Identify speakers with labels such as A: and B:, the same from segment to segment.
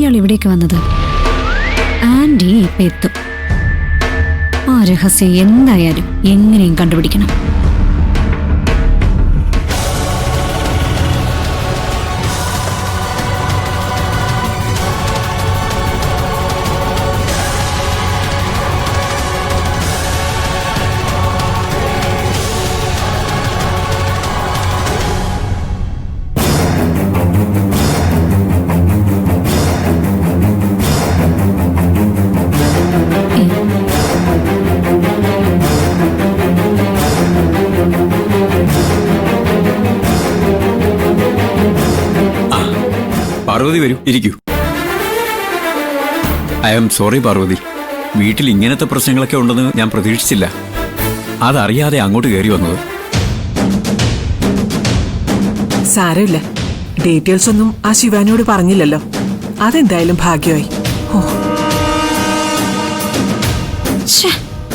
A: ഇയാൾ ഇവിടേക്ക് വന്നത്? ആൻറ്റി ഇപ്പൊ എത്തും. ആ രഹസ്യം എന്തായാലും എങ്ങനെയും കണ്ടുപിടിക്കണം.
B: പാർവതി വരൂ, ഇരിക്കൂ. ഐ ആം സോറി പാർവതി, വീട്ടിൽ ഇങ്ങനത്തെ പ്രശ്നങ്ങളൊക്കെ ഉണ്ടെന്ന് ഞാൻ പ്രതീക്ഷിച്ചില്ല. അതറിയാതെ അങ്ങോട്ട് കയറി വന്നത്.
C: സാരമില്ല, ഡീറ്റെയിൽസ് ഒന്നും ആ ശിവാനിയോട് പറഞ്ഞില്ലല്ലോ. അതെന്തായാലും ഭാഗ്യമായി.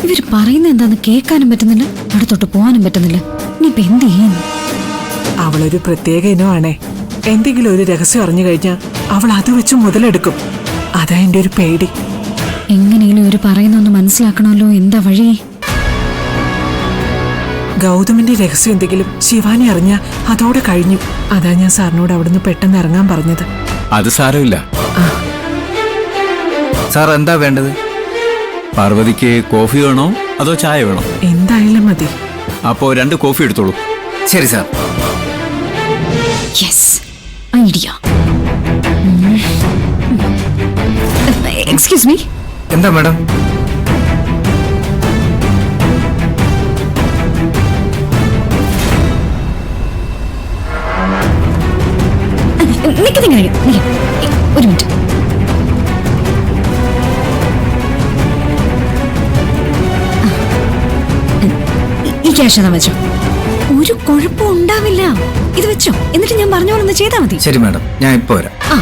A: ഇവര് പറയുന്ന എന്താന്ന് കേൾക്കാനും പറ്റുന്നില്ല, അടുത്തോട്ട് പോകാനും പറ്റുന്നില്ല. ഇനിയിപ്പൊ എന്ത് ചെയ്യും?
C: അവളൊരു പ്രത്യേക ഇനമാണേ. എന്തെങ്കിലും ഒരു രഹസ്യം അറിഞ്ഞു കഴിഞ്ഞാൽ അവൾ അത് വെച്ച് മുതലെടുക്കും. അതാ എന്റെ ഒരു പേടി.
A: എങ്ങനെയും ഒരു പറയുന്നൊന്ന് മനസ്സിലാക്കണമല്ലോ. എന്താ വഴി?
C: ഗൗതമിന്റെ രഹസ്യം എന്തെങ്കിലും ശിവാനി അറിഞ്ഞ അതോടെ കഴിഞ്ഞു. അതാ ഞാൻ സാറിനോട് അവിടുന്ന് പെട്ടെന്ന് ഇറങ്ങാൻ പറഞ്ഞത്.
B: അത് സാരമില്ല.
D: സാർ എന്താ വേണ്ടത്?
B: പാർവതിക്ക് കോഫി വേണോ അതോ ചായ വേണോ?
C: എന്തായാലും മതി.
B: അപ്പോ 2 കോഫി എടുത്തോളൂ.
D: ശരി sir.
A: Yes, idea. Excuse me.
D: എന്താ മാഡം?
A: ഒരു മിനിറ്റ്. ഈ ക്യാഷ് എന്നാ വെച്ചോ. ഒരു കുഴപ്പം ഉണ്ടാവില്ല. ഇത് വെച്ചോ, എന്നിട്ട് ഞാൻ പറഞ്ഞോളൊന്ന് ചെയ്താൽ മതി.
D: ശരി മാഡം, ഞാൻ ഇപ്പൊ വരാം.
A: ആ